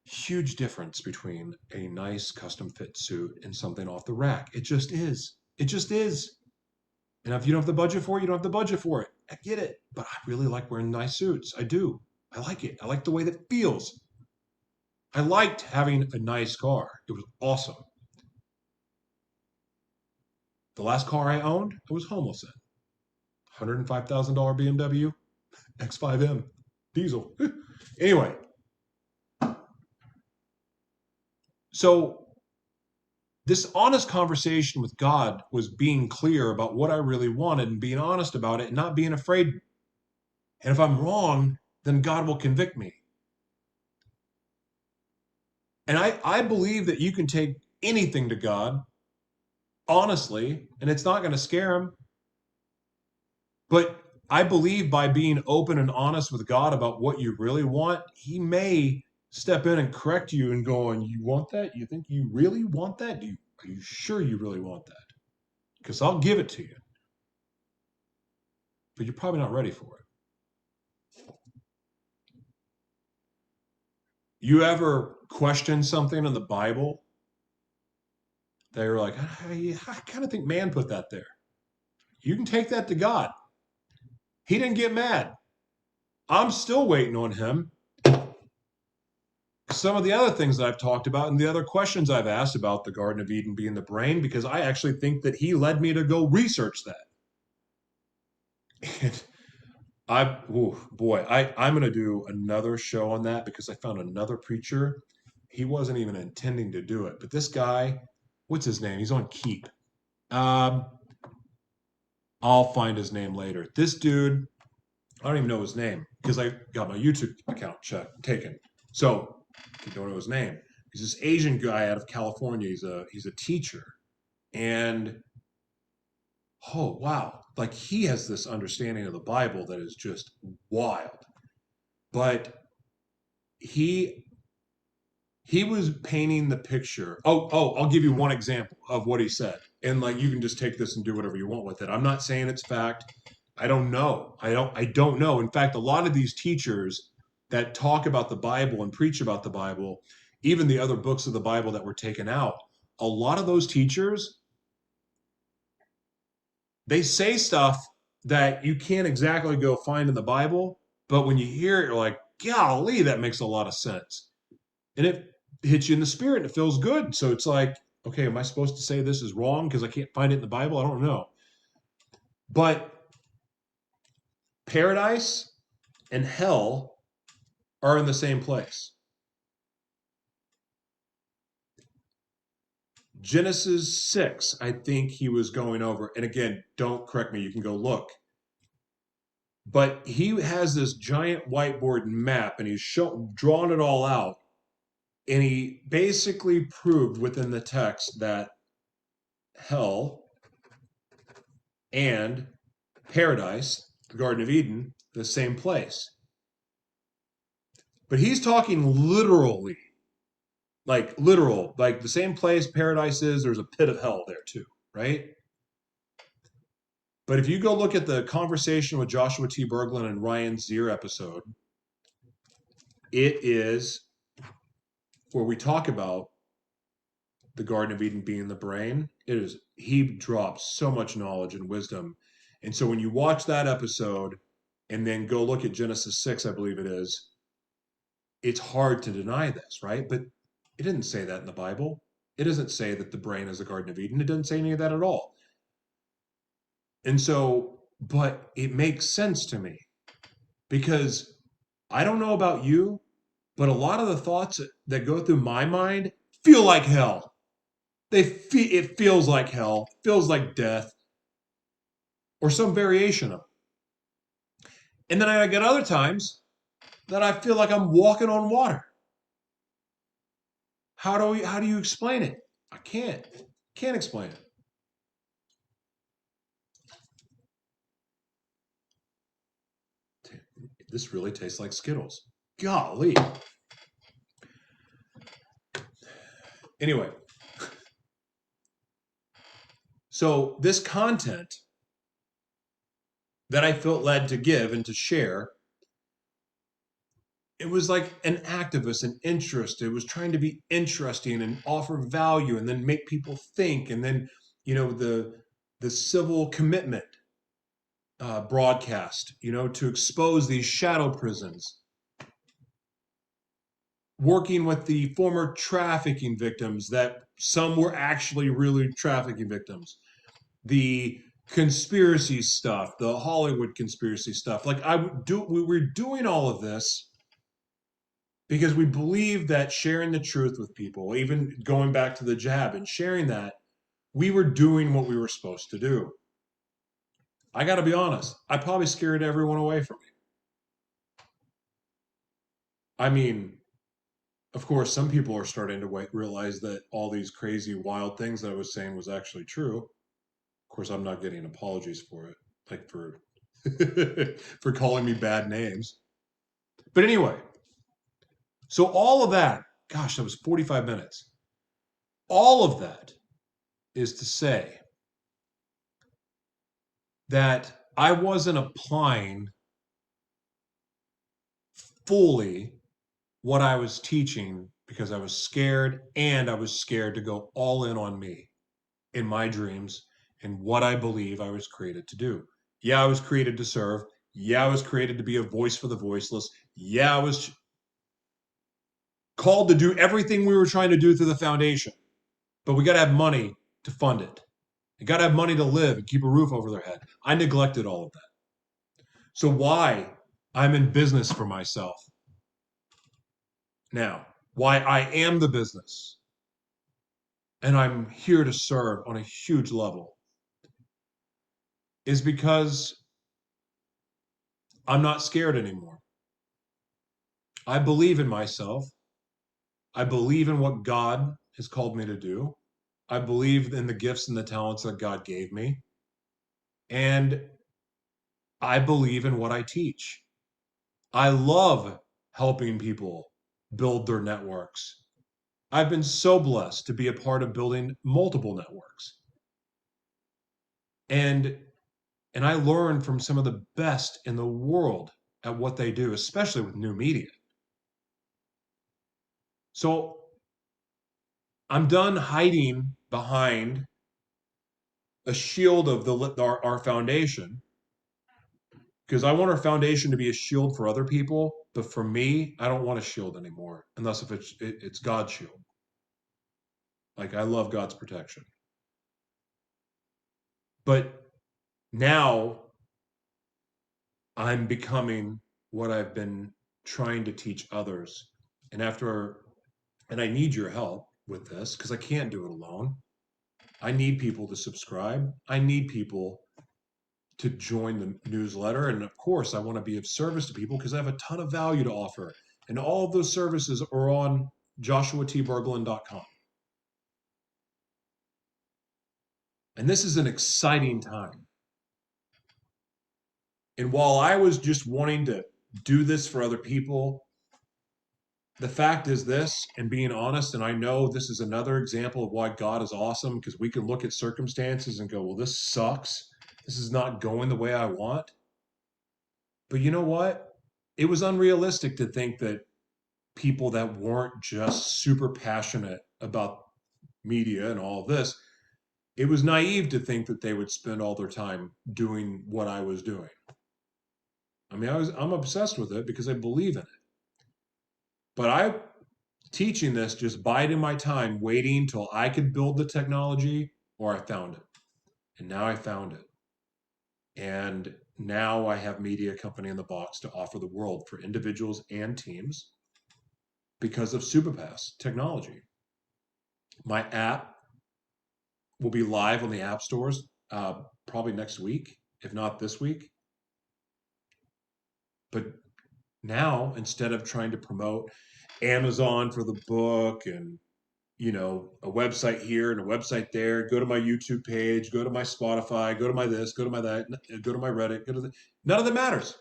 huge difference between a nice custom fit suit and something off the rack. It just is. It just is. And if you don't have the budget for it, you don't have the budget for it. I get it. But I really like wearing nice suits. I do. I like it. I like the way that it feels. I liked having a nice car. It was awesome. The last car I owned, I was homeless in. $105,000 BMW. X5M diesel. Anyway, so this honest conversation with God was being clear about what I really wanted and being honest about it and not being afraid. And if I'm wrong, then God will convict me. And I believe that you can take anything to God honestly, and it's not going to scare him. But I believe by being open and honest with God about what you really want, he may step in and correct you and going, you want that? You think you really want that? Are you sure you really want that? Because I'll give it to you. But you're probably not ready for it. You ever question something in the Bible that you're like, I kind of think man put that there. You can take that to God. He didn't get mad. I'm still waiting on him. Some of the other things that I've talked about and the other questions I've asked about the Garden of Eden being the brain, because I actually think that he led me to go research that. And I'm going to do another show on that because I found another preacher. He wasn't even intending to do it, but this guy, what's his name? He's on Keep. Um, I'll find his name later. This dude, I don't even know his name because I got my YouTube account taken. So I don't know his name. He's this Asian guy out of California. He's a teacher, and oh wow, like he has this understanding of the Bible that is just wild. But he was painting the picture. I'll give you one example of what he said, and like you can just take this and do whatever you want with it. I'm not saying it's fact. I don't know. I don't know. In fact, a lot of these teachers that talk about the Bible and preach about the Bible, even the other books of the Bible that were taken out, a lot of those teachers, they say stuff that you can't exactly go find in the Bible, but when you hear it, you're like, golly, that makes a lot of sense. And it hits you in the spirit and it feels good. So it's like, okay, am I supposed to say this is wrong because I can't find it in the Bible? I don't know. But paradise and hell are in the same place. Genesis 6, I think he was going over, and again, don't correct me, you can go look. But he has this giant whiteboard map and he's drawn it all out. And he basically proved within the text that hell and paradise, the Garden of Eden, the same place. But he's talking literally, like literal, like the same place paradise is, there's a pit of hell there too, right? But if you go look at the conversation with Joshua T. Berglan and Ryan Zier episode, it is where we talk about the Garden of Eden being the brain. It is, he drops so much knowledge and wisdom. And so when you watch that episode and then go look at Genesis 6, I believe it is, it's hard to deny this, right? But it didn't say that in the Bible. It doesn't say that the brain is the Garden of Eden. It doesn't say any of that at all. And so, but it makes sense to me because I don't know about you, but a lot of the thoughts that go through my mind feel like hell. It feels like hell, feels like death, or some variation of it. And then I get other times that I feel like I'm walking on water. How do you explain it? I can't explain it. This really tastes like Skittles. Golly. Anyway, so this content that I felt led to give and to share, it was like an activist, an interest. It was trying to be interesting and offer value and then make people think. And then, the civil commitment broadcast, to expose these shadow prisons, working with the former trafficking victims that some were actually really trafficking victims, the conspiracy stuff, the Hollywood conspiracy stuff. Like we were doing all of this because we believe that sharing the truth with people, even going back to the jab and sharing that, we were doing what we were supposed to do. I got to be honest, I probably scared everyone away from me. I mean, of course, some people are starting to realize that all these crazy, wild things that I was saying was actually true. Of course, I'm not getting apologies for it, like for for calling me bad names. But anyway, so all of that, gosh, that was 45 minutes. All of that is to say that I wasn't applying fully what I was teaching because I was scared, and I was scared to go all in on me in my dreams and what I believe I was created to do. Yeah, I was created to serve. Yeah, I was created to be a voice for the voiceless. Yeah, I was called to do everything we were trying to do through the foundation. But we got to have money to fund it. You got to have money to live and keep a roof over their head. I neglected all of that. So why I'm in business for myself now, why I am the business, and I'm here to serve on a huge level, is because I'm not scared anymore. I believe in myself. I believe in what God has called me to do. I believe in the gifts and the talents that God gave me. And I believe in what I teach. I love helping people build their networks. I've been so blessed to be a part of building multiple networks. And I learn from some of the best in the world at what they do, especially with new media. So I'm done hiding behind a shield of our foundation, because I want our foundation to be a shield for other people, but for me, I don't want a shield anymore, unless if it's God's shield. Like, I love God's protection. But now I'm becoming what I've been trying to teach others. And and I need your help with this because I can't do it alone. I need people to subscribe. I need people to join the newsletter. And of course, I want to be of service to people because I have a ton of value to offer. And all of those services are on joshuatberglan.com. And this is an exciting time. And while I was just wanting to do this for other people, the fact is this, and being honest, and I know this is another example of why God is awesome, because we can look at circumstances and go, well, this sucks. This is not going the way I want. But you know what? It was unrealistic to think that people that weren't just super passionate about media and all of this, it was naive to think that they would spend all their time doing what I was doing. I mean, I'm obsessed with it because I believe in it. But I teaching this, just biding my time, waiting till I could build the technology, or I found it. And now I found it. And now I have Media Company in the Box to offer the world for individuals and teams because of Superpass technology. My app will be live on the app stores probably next week, if not this week. But now, instead of trying to promote Amazon for the book and a website here and a website there, go to my YouTube page, go to my Spotify, go to my this, go to my that, go to my Reddit, none of that matters.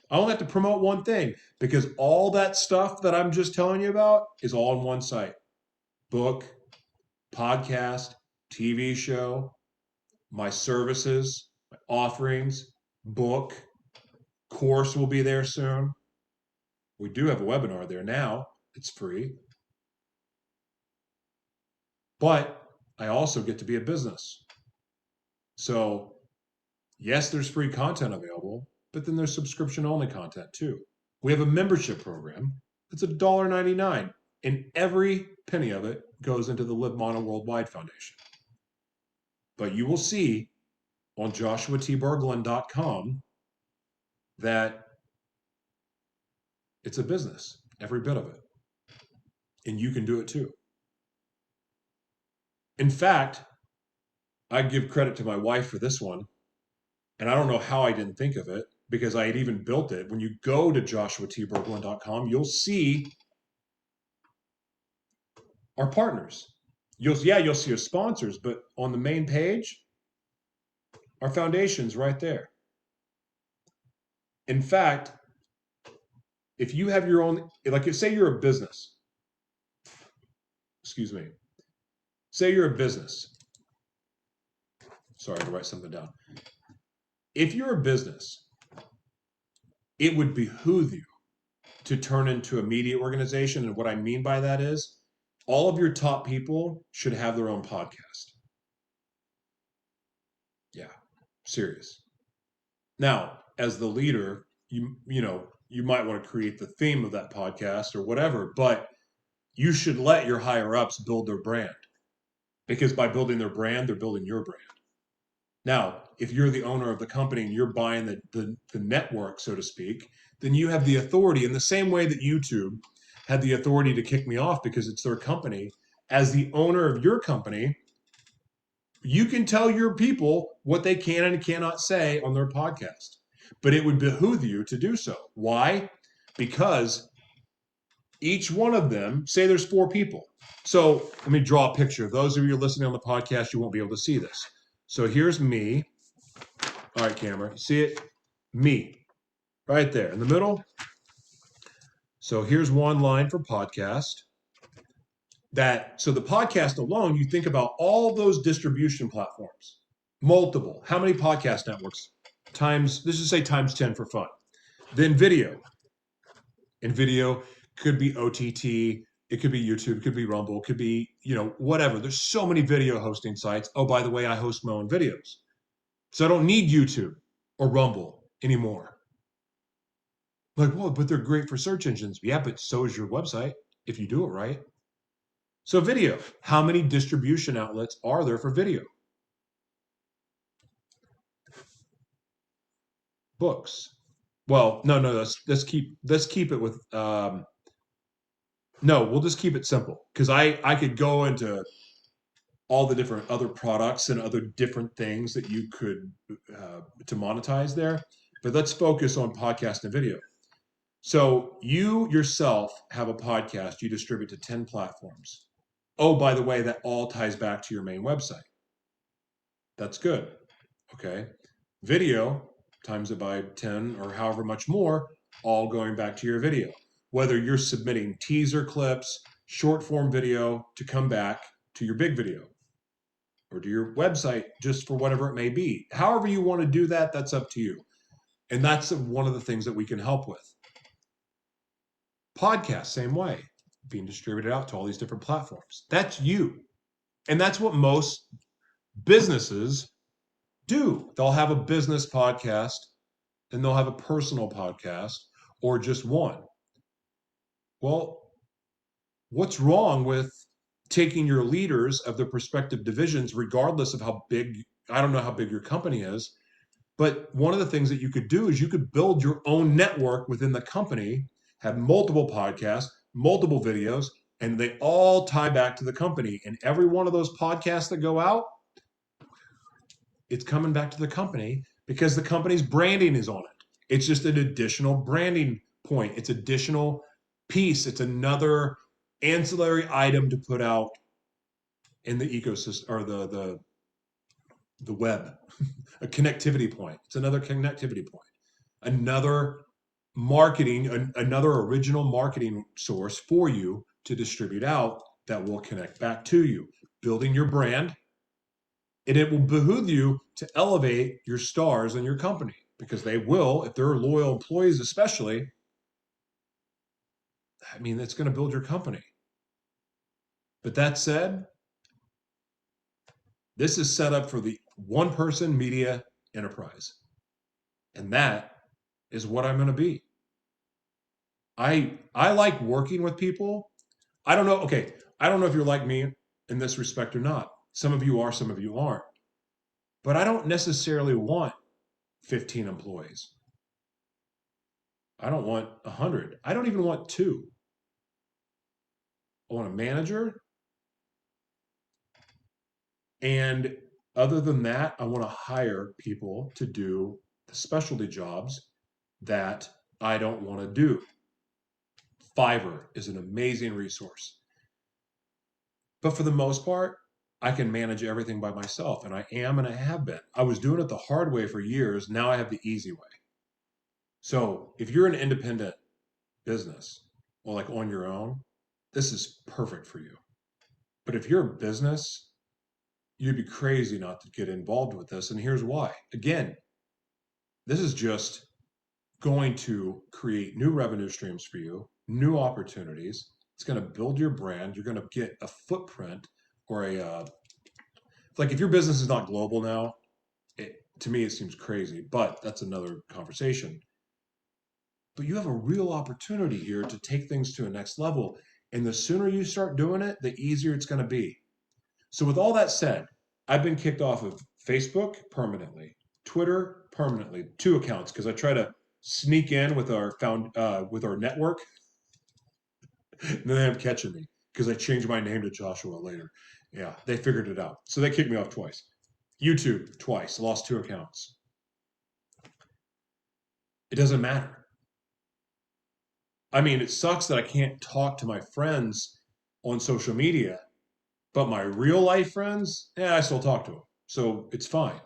I only have to promote one thing, because all that stuff that I'm just telling you about is all on one site. Book, podcast, TV show, my services, my offerings, book, course will be there soon. We do have a webinar there now. It's free. But I also get to be a business. So, yes, there's free content available, but then there's subscription only content too. We have a membership program that's $1.99, and every penny of it goes into the Live Mono Worldwide Foundation. But you will see on joshuatberglan.com that it's a business, every bit of it. And you can do it too. In fact, I give credit to my wife for this one. And I don't know how I didn't think of it because I had even built it. When you go to joshuatberglan.com, you'll see our partners. You'll see our sponsors, but on the main page, our foundation's right there. In fact, if you have your own, like say you're a business, excuse me, say you're a business. Sorry, to write something down. If you're a business, it would behoove you to turn into a media organization. And what I mean by that is all of your top people should have their own podcast. Yeah, serious. Now, as the leader, you might want to create the theme of that podcast or whatever, but you should let your higher ups build their brand because by building their brand, they're building your brand. Now, if you're the owner of the company and you're buying the network, so to speak, then you have the authority in the same way that YouTube had the authority to kick me off because it's their company. As the owner of your company, you can tell your people what they can and cannot say on their podcast, but it would behoove you to do so. Why? Because each one of them, say there's 4 people. So let me draw a picture. Those of you listening on the podcast, you won't be able to see this. So here's me. All right, camera. See it? Me. Right there in the middle. So here's one line for podcast. So the podcast alone, you think about all those distribution platforms. Multiple. How many podcast networks? Let's just say times 10 for fun. Then video. And video could be OTT, it could be YouTube, it could be Rumble, it could be, whatever. There's so many video hosting sites. Oh, by the way, I host my own videos. So I don't need YouTube or Rumble anymore. Like, well, but they're great for search engines. Yeah, but so is your website if you do it right. So video, how many distribution outlets are there for video? Books. Well, no, let's keep it with no, we'll just keep it simple because I could go into all the different other products and other different things that you could to monetize there, but let's focus on podcast and video. So you yourself have a podcast you distribute to 10 platforms. Oh, by the way, that all ties back to your main website. That's good. Okay. Video times it by 10 or however much more, all going back to your video. Whether you're submitting teaser clips, short form video to come back to your big video or to your website just for whatever it may be. However you want to do that, that's up to you. And that's one of the things that we can help with. Podcast, same way, being distributed out to all these different platforms. That's you. And that's what most businesses do. They'll have a business podcast and they'll have a personal podcast or just one. Well, what's wrong with taking your leaders of the respective divisions, regardless of how big, I don't know how big your company is, but one of the things that you could do is you could build your own network within the company, have multiple podcasts, multiple videos, and they all tie back to the company. And every one of those podcasts that go out, it's coming back to the company because the company's branding is on it. It's just an additional branding point. It's additional piece. It's another ancillary item to put out in the ecosystem or the web, a connectivity point. It's another connectivity point, another marketing, another original marketing source for you to distribute out that will connect back to you, building your brand. And it will behoove you to elevate your stars in your company because they will, if they're loyal employees, especially. I mean, it's going to build your company. But that said, this is set up for the one person media enterprise. And that is what I'm going to be. I like working with people. I don't know. Okay. I don't know if you're like me in this respect or not. Some of you are, some of you aren't. but I don't necessarily want 15 employees. I don't want 100. I don't even want two. I want a manager. And other than that, I want to hire people to do the specialty jobs that I don't want to do. Fiverr is an amazing resource. But for the most part, I can manage everything by myself. And I am and I have been. I was doing it the hard way for years. Now I have the easy way. So if you're an independent business or like on your own, this is perfect for you. But if you're a business, you'd be crazy not to get involved with this. And here's why. Again, this is just going to create new revenue streams for you, new opportunities. It's going to build your brand. You're going to get a footprint or like if your business is not global now, to me, it seems crazy, but that's another conversation. But you have a real opportunity here to take things to a next level. And the sooner you start doing it, the easier it's going to be. So with all that said, I've been kicked off of Facebook permanently, Twitter permanently, 2 accounts because I try to sneak in with our network, and then they end up catching me because I changed my name to Joshua later. Yeah, they figured it out, so they kicked me off twice. YouTube twice, lost 2 accounts. It doesn't matter. I mean, it sucks that I can't talk to my friends on social media, but my real life friends, yeah, I still talk to them, so it's fine.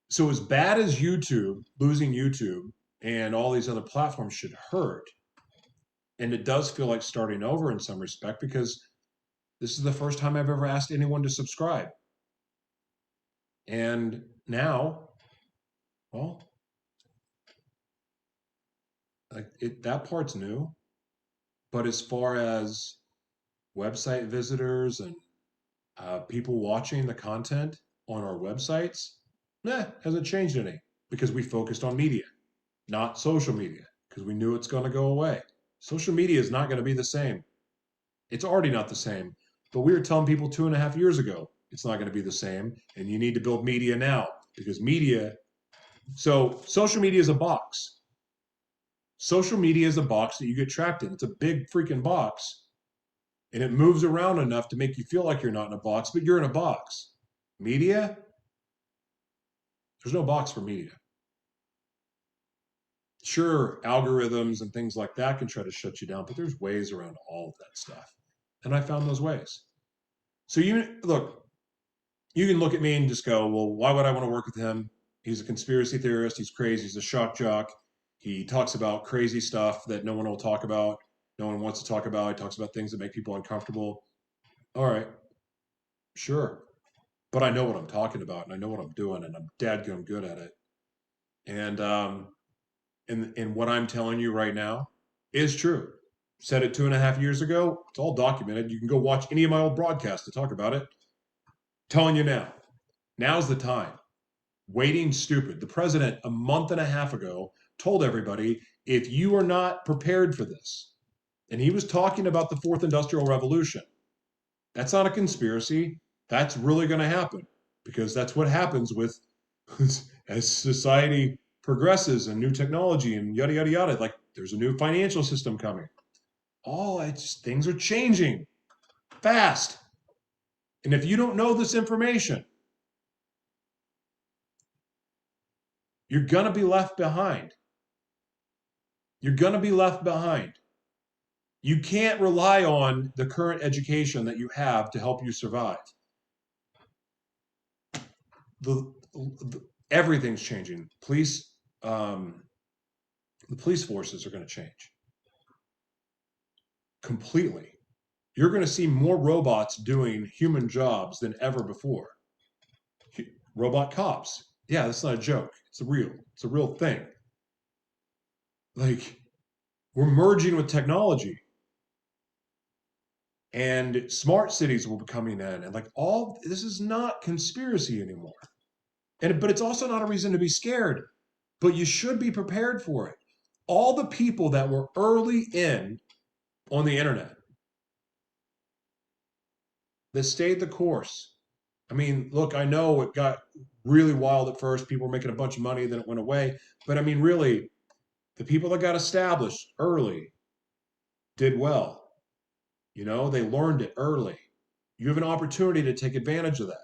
So as bad as YouTube, losing YouTube and all these other platforms should hurt, and it does feel like starting over in some respect because this is the first time I've ever asked anyone to subscribe. And now, well, that part's new. But as far as website visitors and people watching the content on our websites, hasn't changed any because we focused on media, not social media, because we knew it's going to go away. Social media is not going to be the same. It's already not the same. But we were telling people 2.5 years ago it's not going to be the same, and you need to build media now because media. So social media is a box. Social media is a box that you get trapped in. It's a big freaking box, and it moves around enough to make you feel like you're not in a box, but you're in a box. Media, there's no box for media. Sure, algorithms and things like that can try to shut you down, but there's ways around all of that stuff. And I found those ways. So you can look at me and just go, well, why would I want to work with him? He's a conspiracy theorist. He's crazy. He's a shock jock. He talks about crazy stuff that no one will talk about. No one wants to talk about. He talks about things that make people uncomfortable. All right, sure. But I know what I'm talking about and I know what I'm doing and I'm dadgum good at it. And what I'm telling you right now is true. Said it 2.5 years ago. It's all documented. You can go watch any of my old broadcasts to talk about it. Telling you now. Now's the time. Waiting stupid. The president a month and a half ago told everybody, if you are not prepared for this, and he was talking about the fourth industrial revolution, that's not a conspiracy. That's really going to happen because that's what happens with as society progresses and new technology and yada, yada, yada. Like there's a new financial system coming. Things are changing fast. And if you don't know this information, you're going to be left behind. You're going to be left behind. You can't rely on the current education that you have to help you survive. Everything's changing. The police forces are going to change completely. You're going to see more robots doing human jobs than ever before. Robot cops. Yeah, that's not a joke. It's a real thing. Like, we're merging with technology. And smart cities will be coming in. And like all this is not conspiracy anymore. But it's also not a reason to be scared. But you should be prepared for it. All the people that were early in on the internet that stayed the course, I mean, look, I know it got really wild at first. People were making a bunch of money, then it went away. But I mean, really, the people that got established early did well. You know, they learned it early. You have an opportunity to take advantage of that.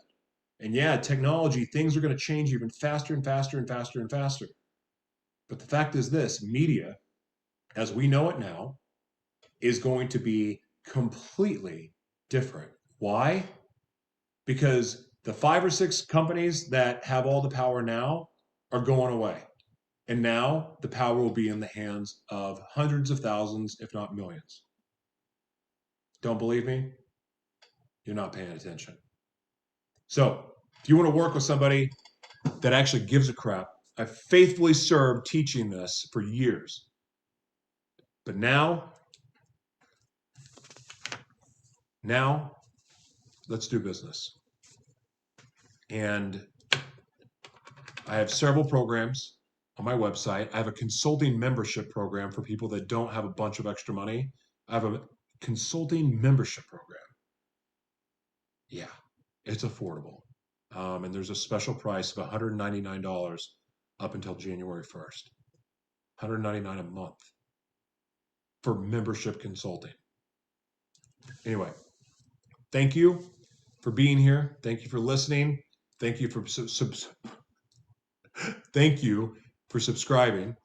And yeah, technology, things are going to change even faster and faster and faster and faster. But the fact is this media, as we know it now, is going to be completely different. Why? Because the 5 or 6 companies that have all the power now are going away. And now the power will be in the hands of hundreds of thousands, if not millions. Don't believe me? You're not paying attention. So, if you want to work with somebody that actually gives a crap, I've faithfully served teaching this for years. But now, let's do business. And I have several programs on my website. I have a consulting membership program for people that don't have a bunch of extra money. I have a consulting membership program. Yeah, it's affordable. And there's a special price of $199 up until January 1st. $199 a month for membership consulting. Anyway, thank you for being here. Thank you for listening. Thank you for thank you for subscribing.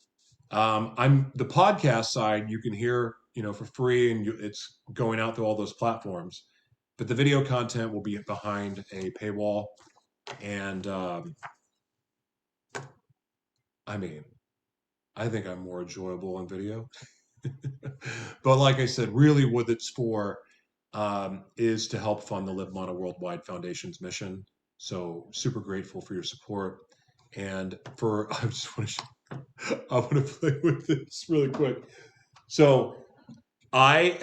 I'm the podcast side. You can hear, for free, and it's going out to all those platforms. But the video content will be behind a paywall, and I mean, I think I'm more enjoyable on video. But like I said, really, what it's for is to help fund the Live Mana Worldwide Foundation's mission. So super grateful for your support, and for I just want to I want to play with this really quick. So I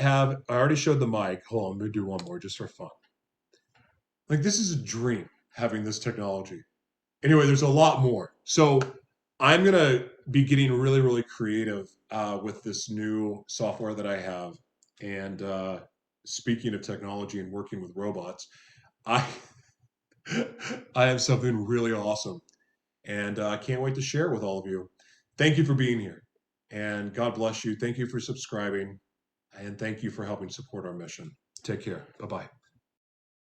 already showed the mic. Hold on, let me do one more just for fun. Like, this is a dream having this technology. Anyway, there's a lot more. So I'm gonna be getting really, really creative with this new software that I have. And speaking of technology and working with robots, I I have something really awesome, and I can't wait to share it with all of you. Thank you for being here, and God bless you. Thank you for subscribing, and thank you for helping support our mission. Take care. Bye bye.